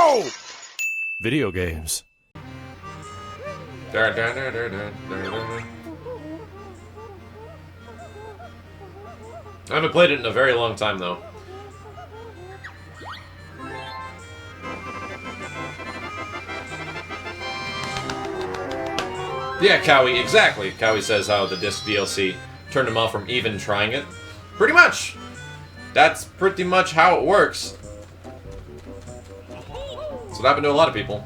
No! Video games. I haven't played it in a very long time, though. Yeah, Cowie, exactly. Cowie says how the disc DLC turned him off from even trying it. Pretty much. That's pretty much how it works. That's what happened to a lot of people.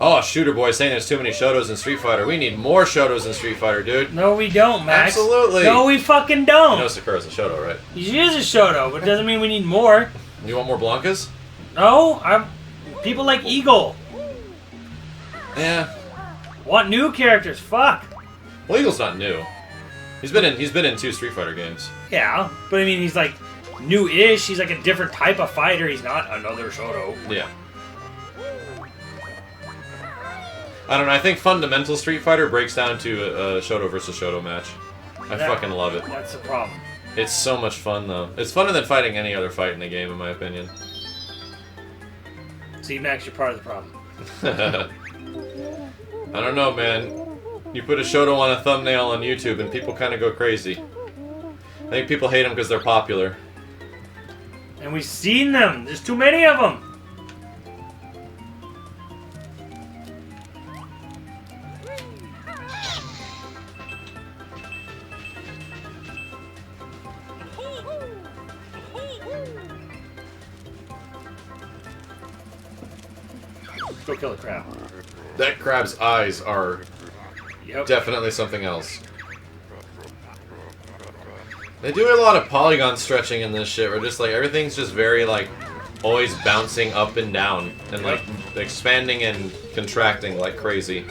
Oh, Shooter Boy saying there's too many Shotos in Street Fighter. We need more Shotos in Street Fighter, dude. No, we don't, Max. Absolutely. No, we fucking don't. You know Sakura's a Shoto, right? He is a Shoto, but it doesn't mean we need more. You want more Blankas? No, people like Eagle. Yeah. Want new characters? Fuck. Well, Eagle's not new. He's been in 2 Street Fighter games. Yeah, but I mean, he's like new-ish. He's like a different type of fighter. He's not another Shoto. Yeah. I don't know. I think fundamental Street Fighter breaks down to a Shoto versus Shoto match. I fucking love it. That's the problem. It's so much fun, though. It's funner than fighting any other fight in the game, in my opinion. See, Max, you're part of the problem. I don't know, man. You put a Shoto on a thumbnail on YouTube and people kind of go crazy. I think people hate them because they're popular. And we've seen them. There's too many of them. Go kill the crab. That crab's eyes are definitely something else. They do a lot of polygon stretching in this shit, where just like everything's just very like always bouncing up and down and like expanding and contracting like crazy.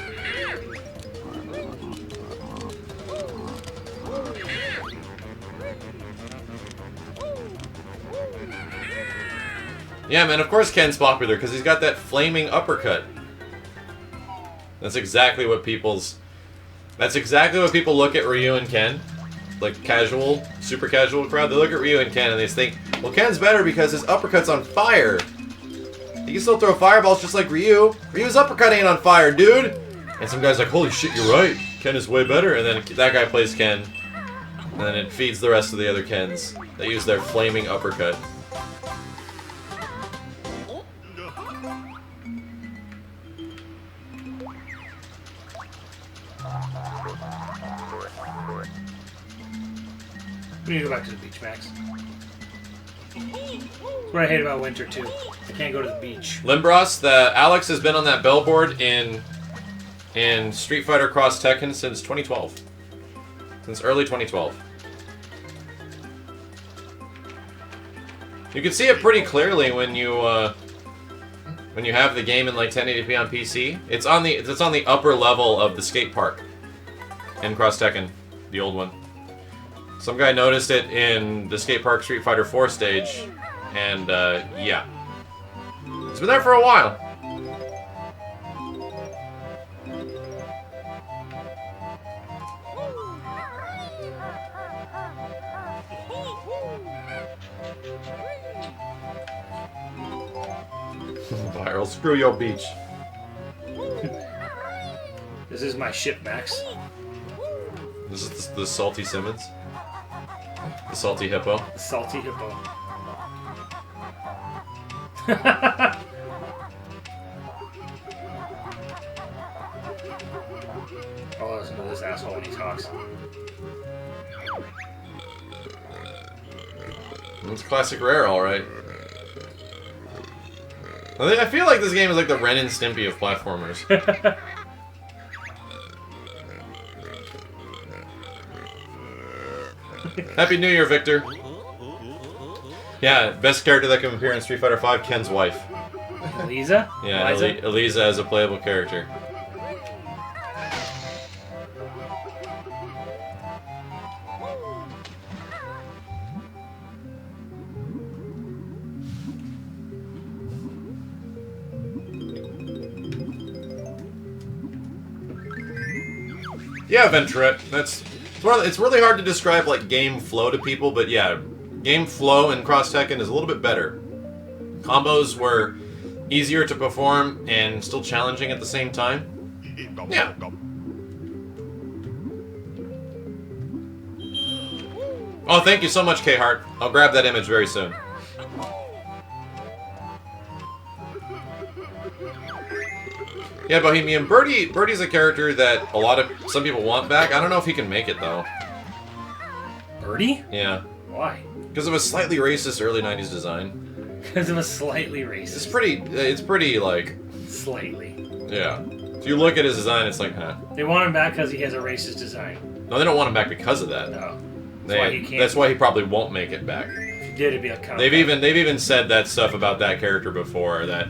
Yeah, man, of course Ken's popular, because he's got that flaming uppercut. That's exactly what people look at Ryu and Ken. Like, casual, super casual crowd. They look at Ryu and Ken and they think, well, Ken's better because his uppercut's on fire. He can still throw fireballs just like Ryu. Ryu's uppercut ain't on fire, dude! And some guy's like, holy shit, you're right. Ken is way better. And then that guy plays Ken. And then it feeds the rest of the other Kens. They use their flaming uppercut. We need to go back to the beach, Max. That's what I hate about winter, too. I can't go to the beach. Limbros, Alex has been on that billboard in Street Fighter Cross Tekken since 2012. Since early 2012. You can see it pretty clearly when you have the game in like 1080p on PC. It's on the upper level of the skate park in Cross Tekken, the old one. Some guy noticed it in the skate park Street Fighter 4 stage, and yeah. It's been there for a while. Viral, screw your beach. This is my ship, Max. This is the Salty Simmons. The Salty Hippo. The Salty Hippo. Oh, listen to this asshole when he talks. It's classic Rare, alright. I feel like this game is like the Ren and Stimpy of platformers. Happy New Year, Victor. Yeah, best character that can appear in Street Fighter V, Ken's wife. Eliza? Yeah, Eliza as a playable character. Yeah, Venturette. It's really hard to describe like game flow to people, but yeah, game flow in Cross Tekken is a little bit better. Combos were easier to perform and still challenging at the same time. Yeah. Oh, thank you so much, K-Hart. I'll grab that image very soon. Yeah, Bohemian. Birdie's a character that some people want back. I don't know if he can make it, though. Birdie? Yeah. Why? Because of a slightly racist early 90s design. Because of a slightly racist. It's pretty, like... Slightly. Yeah. If you look at his design, it's like, huh. They want him back because he has a racist design. No, they don't want him back because of that. No. That's why he probably won't make it back. If he did, it'd be a comeback. They've even said that stuff about that character before, that...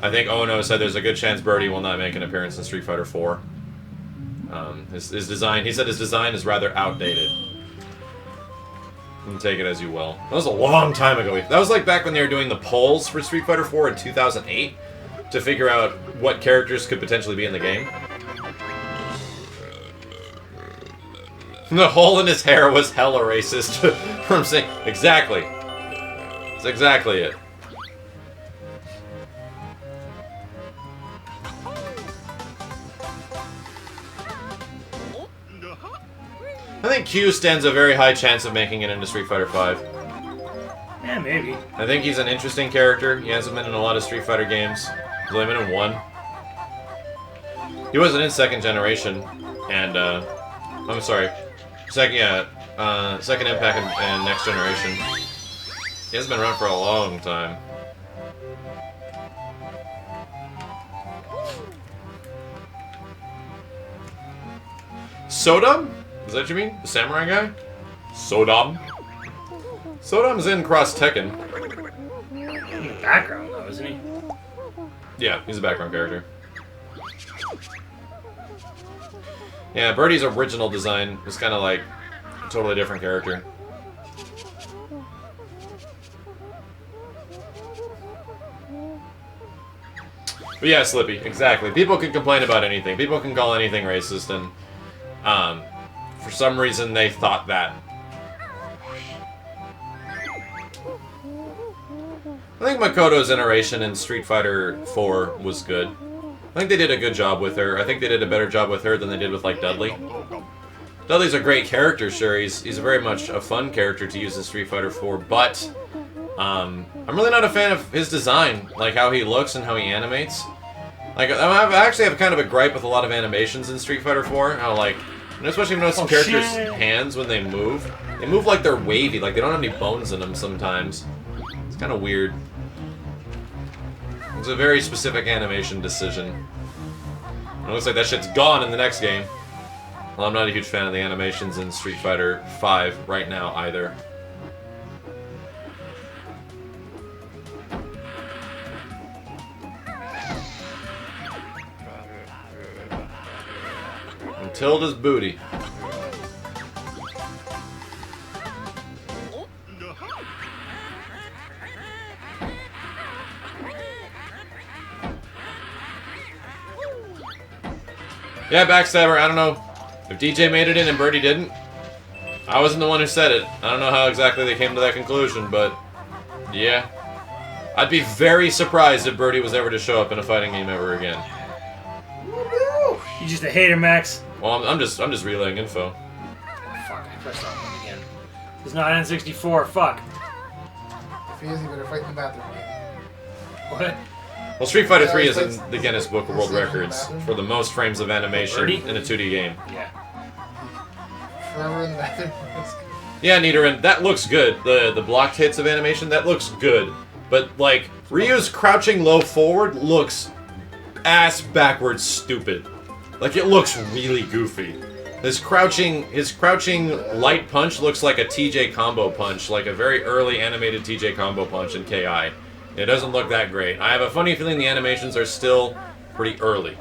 I think Ono said there's a good chance Birdie will not make an appearance in Street Fighter 4. His design... He said his design is rather outdated. You can take it as you will. That was a long time ago. That was like back when they were doing the polls for Street Fighter 4 in 2008 to figure out what characters could potentially be in the game. The hole in his hair was hella racist. I'm saying exactly. That's exactly it. I think Q stands a very high chance of making it into Street Fighter 5. Yeah, maybe. I think he's an interesting character. He hasn't been in a lot of Street Fighter games. He's only been in one. He wasn't in second generation, and I'm sorry, second Impact and next generation. He hasn't been around for a long time. Sodom? Is that what you mean? The samurai guy? Sodom? Sodom's in Cross Tekken. In the background, though, isn't he? Yeah, he's a background character. Yeah, Birdie's original design was kind of like a totally different character. But yeah, Slippy, exactly. People can complain about anything. People can call anything racist, and for some reason they thought that. I think Makoto's iteration in Street Fighter 4 was good. I think they did a good job with her. I think they did a better job with her than they did with, like, Dudley. Dudley's a great character, sure. He's very much a fun character to use in Street Fighter 4, but I'm really not a fan of his design, like how he looks and how he animates. Like, I actually have kind of a gripe with a lot of animations in Street Fighter 4. How, like, especially when you notice some characters' hands when they move like they're wavy, like they don't have any bones in them sometimes. It's kind of weird. It's a very specific animation decision. It looks like that shit's gone in the next game. Well, I'm not a huge fan of the animations in Street Fighter 5 right now either. And Tilda's booty. Yeah, Backstabber, I don't know if DJ made it in and Birdie didn't. I wasn't the one who said it. I don't know how exactly they came to that conclusion, but yeah. I'd be very surprised if Birdie was ever to show up in a fighting game ever again. You just a hater, Max. Well, I'm just relaying info. Fuck, I pressed that one again. It's not N64, fuck. If he is, he better fight in the bathroom again. What? Well, Street Fighter 3 is in the Guinness Book of World Records for the most frames of animation in a 2D game. Yeah. Forever in the bathroom. Yeah, Nidoran, that looks good. The blocked hits of animation, that looks good. But, like, Ryu's crouching low forward looks ass backwards stupid. Like, it looks really goofy. His crouching light punch looks like a TJ combo punch, like a very early animated TJ combo punch in KI. It doesn't look that great. I have a funny feeling the animations are still pretty early.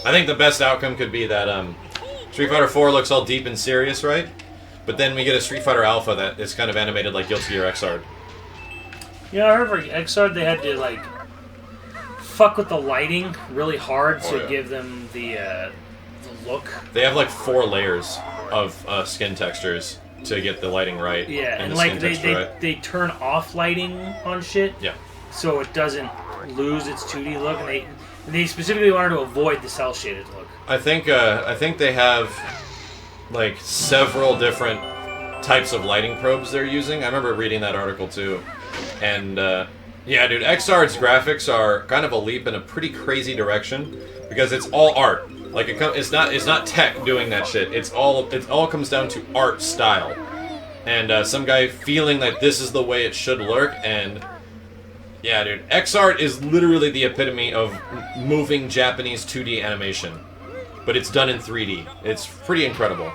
I think the best outcome could be that Street Fighter 4 looks all deep and serious, right? But then we get a Street Fighter Alpha that is kind of animated like Guilty Gear Xrd. Yeah, I heard for Xrd they had to, like, fuck with the lighting really hard to yeah. give them the look. They have like 4 layers of skin textures to get the lighting right. Yeah, and the like skin texture right. they turn off lighting on shit. Yeah. So it doesn't lose its 2D look, and they specifically wanted to avoid the cell shaded look. I think they have like several different types of lighting probes they're using. I remember reading that article too, and yeah, dude, XR's graphics are kind of a leap in a pretty crazy direction because it's all art. Like it's not tech doing that shit. It all comes down to art style, and some guy feeling that this is the way it should look. And yeah, dude, XR is literally the epitome of moving Japanese 2D animation, but it's done in 3D. It's pretty incredible.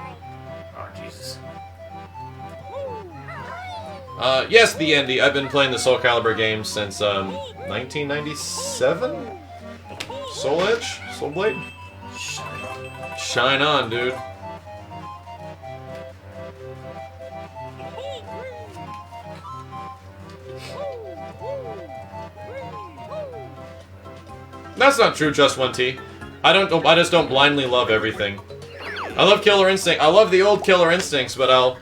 Oh Jesus. Yes, the Andy. I've been playing the Soul Calibur games since 1997. Soul Edge, Soul Blade. Shine on, dude. That's not true, Just 1T. I just don't blindly love everything. I love Killer Instinct. I love the old Killer Instincts, but I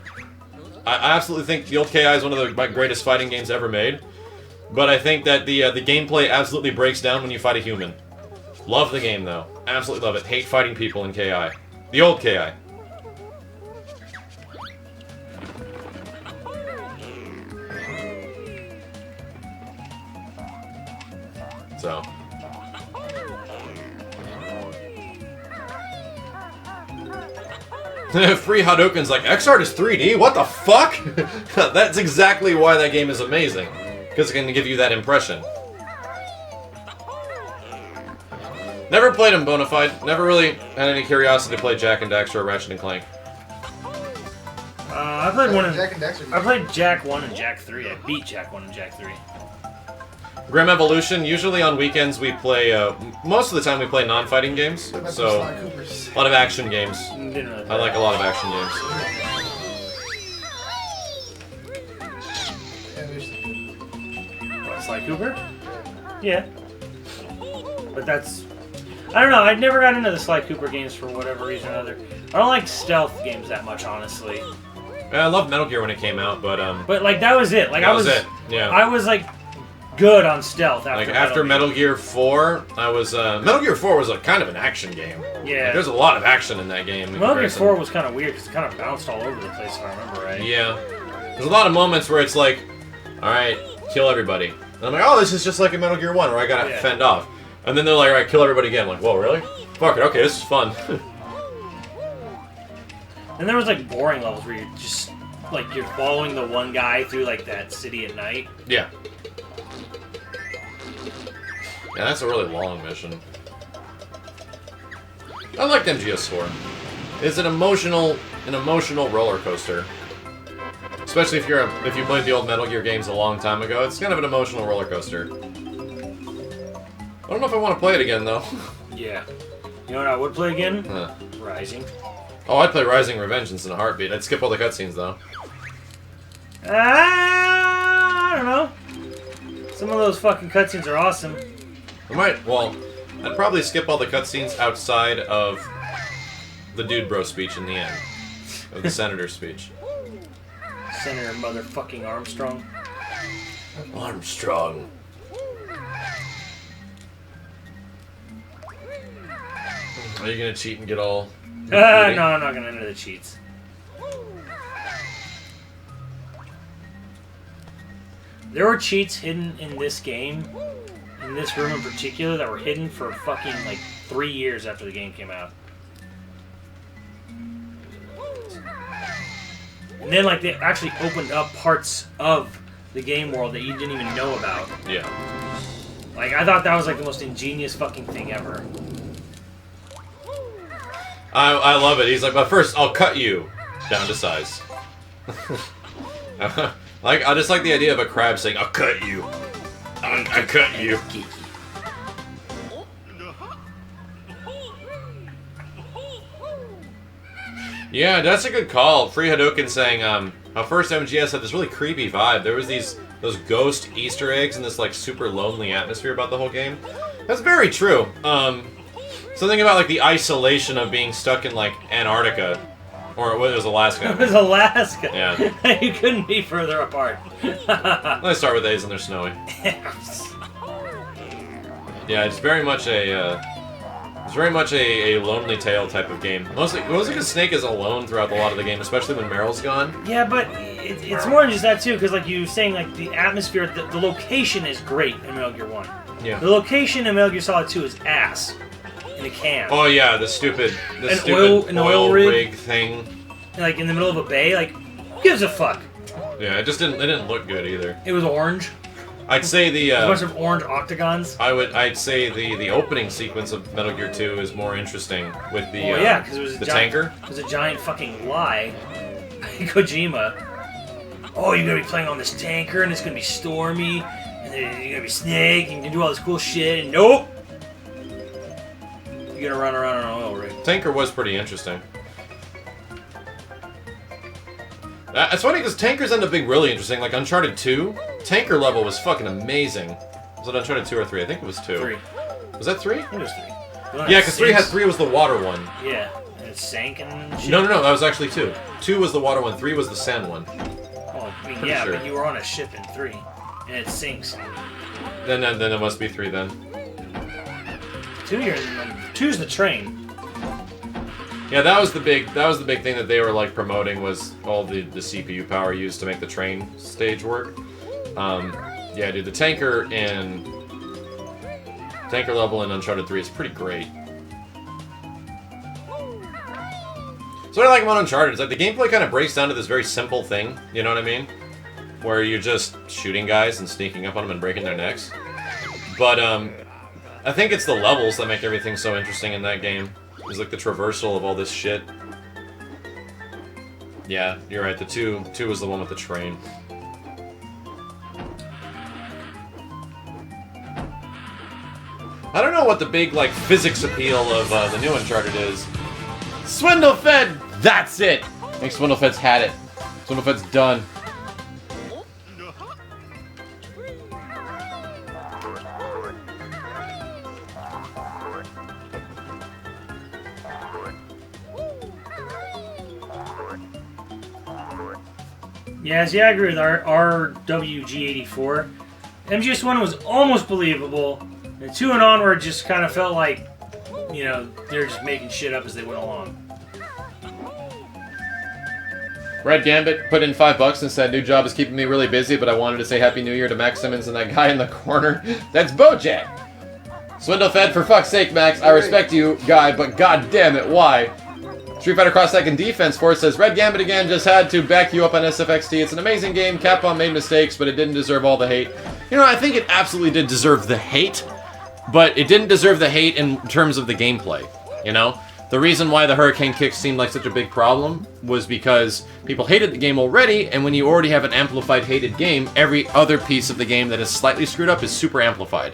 absolutely think the old KI is one of my greatest fighting games ever made. But I think that the gameplay absolutely breaks down when you fight a human. Love the game, though. Absolutely love it. Hate fighting people in KI. The old KI. So. Free Hadouken's like, XR is 3D? What the fuck? That's exactly why that game is amazing. Because it can give you that impression. Never played him Bonafide. Never really had any curiosity to play Jak and Daxter or Ratchet and Clank. I played one and Jak and Daxter. I played Jak 1 and Jak 3. I beat Jak 1 and Jak 3. Grim Evolution. Usually on weekends we play, most of the time we play non-fighting games. What about So, some Sly Coopers? a lot of action games. Didn't really I like a lot of action games. What, Sly Cooper? Yeah. But that's... I don't know, I'd never got into the Sly Cooper games for whatever reason or other. I don't like stealth games that much, honestly. Yeah, I loved Metal Gear when it came out, but like, that was it. Like, that was it. Yeah. I was, like, good on stealth after Like, after Metal Gear 4, I was, Metal Gear 4 was kind of an action game. Yeah. Like, there's a lot of action in that game. Metal Gear 4 was kind of weird, because it kind of bounced all over the place, if I remember right. Yeah. There's a lot of moments where it's like, alright, kill everybody. And I'm like, oh, this is just like a Metal Gear 1, where I gotta fend off. And then they're like, alright, kill everybody again. I'm like, whoa, really? Fuck it, okay, this is fun. And there was, like, boring levels where you're just, like, you're following the one guy through, like, that city at night. Yeah. Yeah, that's a really long mission. I liked MGS4. It's an emotional roller coaster. Especially if you played the old Metal Gear games a long time ago, it's kind of an emotional roller coaster. I don't know if I want to play it again though. Yeah. You know what I would play again? Huh. Rising. Oh, I'd play Rising Revengeance in a heartbeat. I'd skip all the cutscenes though. I don't know. Some of those fucking cutscenes are awesome. Well, I'd probably skip all the cutscenes outside of the Dude Bro speech in the end. Of the Senator's speech. Senator motherfucking Armstrong. Armstrong. Are you gonna cheat and get all... No, I'm not gonna enter the cheats. There were cheats hidden in this game, in this room in particular, that were hidden for fucking, like, 3 years after the game came out. And then, like, they actually opened up parts of the game world that you didn't even know about. Yeah. Like, I thought that was, like, the most ingenious fucking thing ever. I love it. He's like, but first, I'll cut you down to size. I just like the idea of a crab saying, I'll cut you. I cut you. Yeah, that's a good call. Free Hadouken saying, first MGS had this really creepy vibe. There was those ghost Easter eggs and this like super lonely atmosphere about the whole game. That's very true. Something about like the isolation of being stuck in like Antarctica, or it was Alaska. It was Alaska. Yeah. You couldn't be further apart. Let's start with A's and they're snowy. Yeah, it's very much a Lonely Tale type of game. Mostly because Snake is alone throughout a lot of the game, especially when Meryl's gone. Yeah, but it's more than just that too, because like you were saying, like the atmosphere, the location is great in Metal Gear 1. Yeah. The location in Metal Gear Solid 2 is ass in a can. Oh yeah, the stupid An oil rig thing. Like in the middle of a bay, like who gives a fuck? Yeah, it didn't look good either. It was orange. I'd say a bunch of orange octagons. I'd say the opening sequence of Metal Gear 2 is more interesting with the because it was the tanker. It was a giant fucking lie by Kojima. Oh, you're gonna be playing on this tanker, and it's gonna be stormy, and then you're gonna be Snake, and you can do all this cool shit. And nope, you're gonna run around on an oil rig. Tanker was pretty interesting. It's funny because tankers end up being really interesting. Like Uncharted 2, tanker level was fucking amazing. Was it Uncharted 2 or 3? I think it was 2. 3. Was that 3? I think it was 3. Yeah, because 3 was the water one. Yeah, and it sank and shit. No, that was actually 2. 2 was the water one, 3 was the sand one. Oh, I mean, Pretty yeah, sure. but you were on a ship in 3, and it sinks. Then it must be 3 then. 2's the train. Yeah, that was the big thing that they were like promoting was all the CPU power used to make the train stage work. Yeah, dude, the tanker level in Uncharted 3 is pretty great. So what I like about Uncharted is like the gameplay kind of breaks down to this very simple thing, you know what I mean? Where you're just shooting guys and sneaking up on them and breaking their necks. But I think it's the levels that make everything so interesting in that game. It's like the traversal of all this shit. Yeah, you're right. The 2 was the one with the train. I don't know what the big like physics appeal of the new Uncharted is. Swindlefed! That's it! I think Swindlefed's had it. Swindlefed's done. Yes, yeah, I agree with RWG84. MGS1 was almost believable, and 2 and onward just kind of felt like, you know, they're just making shit up as they went along. Red Gambit put in $5 and said, new job is keeping me really busy, but I wanted to say Happy New Year to Max Simmons and that guy in the corner. That's Bojack! Swindlefed, for fuck's sake, Max, I respect you, guy, but god damn it, why? Street Fighter Cross Second Defense Force says, Red Gambit again, just had to back you up on SFXT. It's an amazing game. Capcom made mistakes, but it didn't deserve all the hate. You know, I think it absolutely did deserve the hate, but it didn't deserve the hate in terms of the gameplay, you know? The reason why the Hurricane Kick seemed like such a big problem was because people hated the game already, and when you already have an amplified hated game, every other piece of the game that is slightly screwed up is super amplified.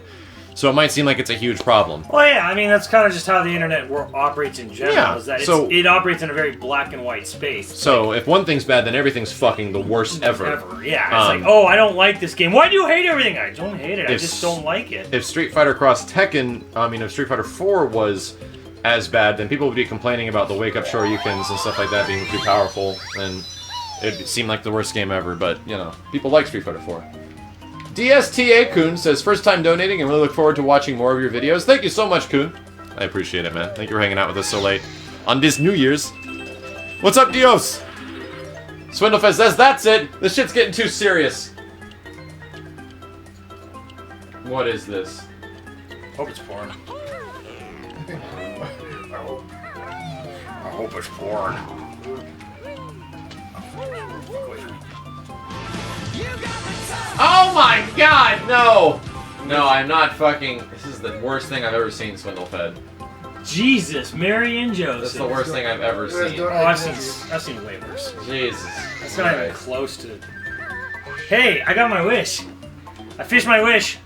So it might seem like it's a huge problem. Well, yeah, I mean, that's kind of just how the internet operates in general, Yeah, is that so- it operates in a very black and white space. So if one thing's bad, then everything's fucking the worst ever. Yeah, it's like, oh, I don't like this game. Why do you hate everything? I don't hate it, I If- just don't like it. If Street Fighter Cross Tekken, if Street Fighter 4 was as bad, then people would be complaining about the wake-up Shoryukens and stuff like that being too powerful, and it'd seem like the worst game ever, but, you know, people like Street Fighter 4. DSTA-kun says, first time donating and really look forward to watching more of your videos. Thank you so much, Kun. I appreciate it, man. Thank you for hanging out with us so late on this New Year's. What's up, Dios? Swindlefest says, that's it. This shit's getting too serious. What is this? Hope it's porn. I hope it's porn. Oh my god, no! No, I'm not fucking... This is the worst thing I've ever seen, Swindlefed. Jesus, Mary and Joseph. That's the worst thing I've ever seen. Oh, I've seen way worse. Jesus. That's not even close to... Hey, I got my wish. I fished my wish.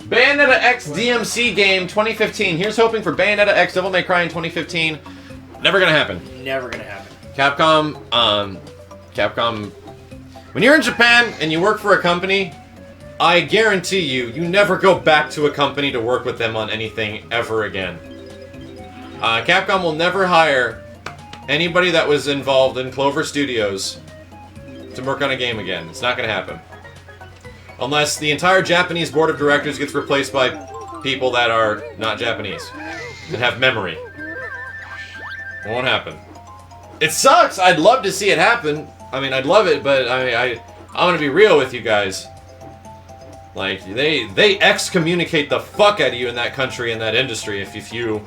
Bayonetta X DMC game 2015. Here's hoping for Bayonetta X Devil May Cry in 2015. Never gonna happen. Never gonna happen. Capcom, when you're in Japan and you work for a company, I guarantee you, you never go back to a company to work with them on anything ever again. Capcom will never hire anybody that was involved in Clover Studios to work on a game again. It's not going to happen. Unless the entire Japanese board of directors gets replaced by people that are not Japanese and have memory. It won't happen. It sucks! I'd love to see it happen. I mean, I'd love it, but I'm gonna be real with you guys. Like, they excommunicate the fuck out of you in that country, in that industry. If you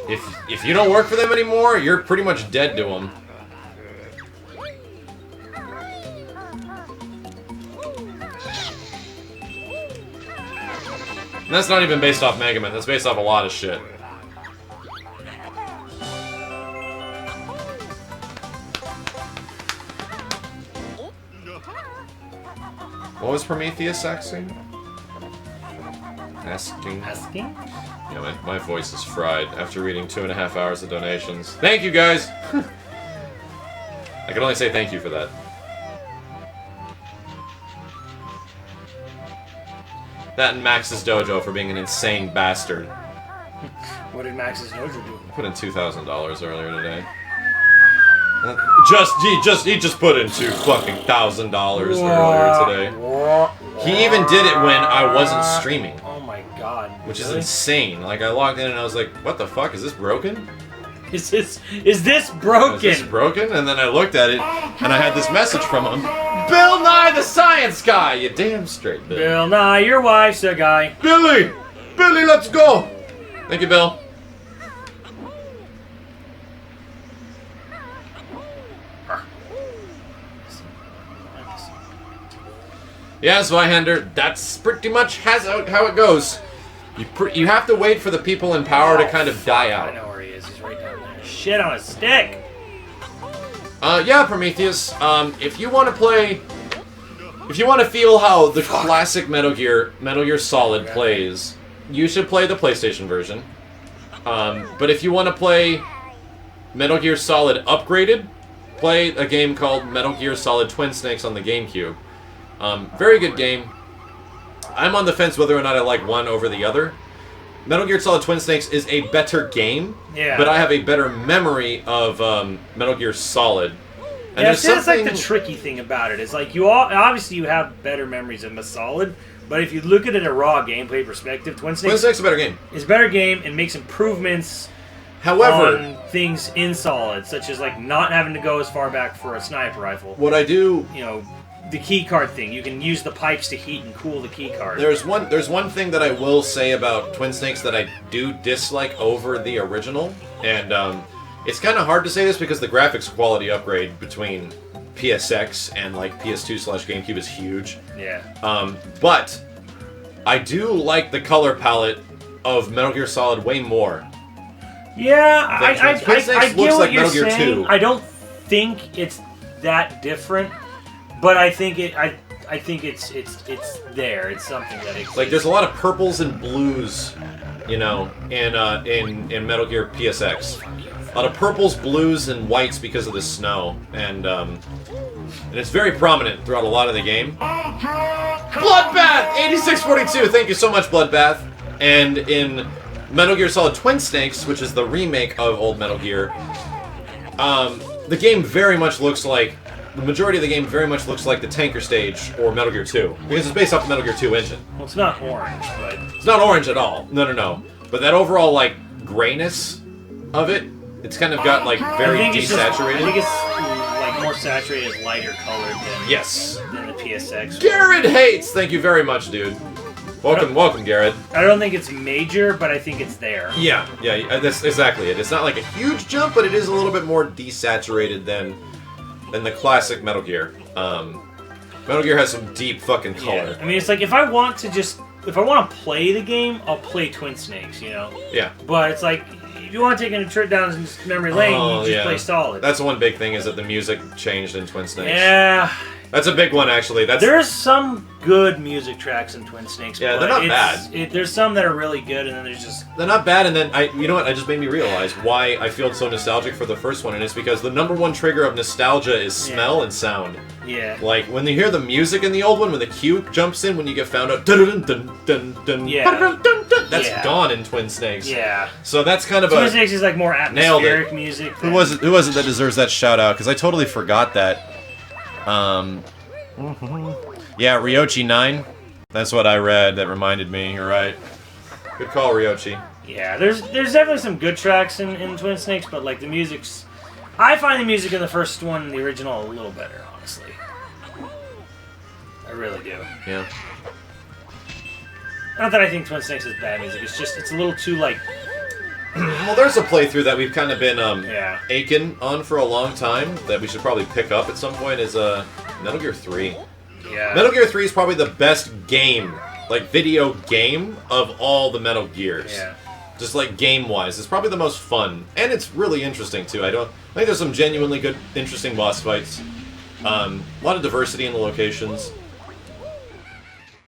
don't work for them anymore, you're pretty much dead to them. And that's not even based off Mega Man. That's based off a lot of shit. What was Prometheus asking? Asking? Yeah, my voice is fried after reading 2.5 hours of donations. Thank you, guys! I can only say thank you for that. That and Max's Dojo for being an insane bastard. What did Max's Dojo do? I put in $2,000 earlier today. He just put in $2,000 earlier today. He even did it when I wasn't streaming. Oh my god. Which is insane. Like, I logged in and I was like, what the fuck? Is this broken? Is this broken? Is this broken? And then I looked at it and I had this message from him. Bill Nye the Science Guy! You damn straight, Bill. Bill Nye, your wife's a guy. Billy! Billy, let's go! Thank you, Bill. Yeah, Zweihander, that's pretty much how it goes. You have to wait for the people in power to kind of die out. I know where he is. He's right down there. Shit on a stick! Yeah, Prometheus, if you want to feel how the classic Metal Gear Solid plays, you should play the PlayStation version. But if you want to play Metal Gear Solid upgraded, play a game called Metal Gear Solid Twin Snakes on the GameCube. Very good game. I'm on the fence whether or not I like one over the other. Metal Gear Solid Twin Snakes is a better game, but I have a better memory of Metal Gear Solid. And yeah, that's like the tricky thing about it. Is like obviously you have better memories of Solid, but if you look at it in a raw gameplay perspective, Twin Snakes is a better game. It's a better game and makes improvements. However, on things in Solid, such as like not having to go as far back for a sniper rifle. What I do, the key card thing. You can use the pipes to heat and cool the key card. There's one thing that I will say about Twin Snakes that I do dislike over the original, and it's kind of hard to say this because the graphics quality upgrade between PSX and like PS2/GameCube is huge. Yeah. But I do like the color palette of Metal Gear Solid way more. Yeah, I Twin Snakes get looks what like you're Metal Gear saying. 2. I don't think it's that different, but I think I think it's there. It's something that exists. Like there's a lot of purples and blues, in Metal Gear PSX. A lot of purples, blues, and whites because of the snow, and it's very prominent throughout a lot of the game. Bloodbath 8642. Thank you so much, Bloodbath. And in Metal Gear Solid Twin Snakes, which is the remake of old Metal Gear, the game very much looks like the majority of the game very much looks like the Tanker Stage or Metal Gear 2 because it's based off the Metal Gear 2 engine. Well, it's not orange, but it's not orange at all. No. But that overall like grayness of it. It's kind of got, like, very desaturated. I think it's, like, more saturated, lighter colored than, than the PSX. Garrett Hates! Thank you very much, dude. Welcome, Garrett. I don't think it's major, but I think it's there. Yeah, that's exactly it. It's not, like, a huge jump, but it is a little bit more desaturated than the classic Metal Gear. Metal Gear has some deep fucking color. Yeah. I mean, it's like, if I want to play the game, I'll play Twin Snakes, Yeah. But it's like, if you want to take a trip down memory lane, you just play Solid. That's the one big thing is that the music changed in Twin Snakes. Yeah, That's a big one, actually. There's some good music tracks in Twin Snakes. Yeah, but they're not bad. There's some that are really good, and then there's just... They're not bad, and then, you know what, I just made me realize why I feel so nostalgic for the first one, and it's because the #1 trigger of nostalgia is smell and sound. Yeah. Like, when you hear the music in the old one, when the cue jumps in, when you get found out, dun dun dun dun dun, that's gone in Twin Snakes. Yeah. So that's kind of Twin Snakes is like more nailed atmospheric it. music. Who was it that deserves that shout out? Because I totally forgot that. Yeah, Ryochi9. That's what I read. That reminded me. You're right. Good call, Ryochi. Yeah, there's definitely some good tracks in Twin Snakes, but like the music's... I find the music in the first one, the original, a little better, honestly. I really do. Yeah. Not that I think Twin Snakes is bad music, it's just, it's a little too, like... Well, there's a playthrough that we've kind of been aching on for a long time that we should probably pick up at some point is Metal Gear 3. Yeah. Metal Gear 3 is probably the best game, like video game, of all the Metal Gears. Yeah. Just like game-wise, it's probably the most fun, and it's really interesting too. I think there's some genuinely good, interesting boss fights. A lot of diversity in the locations.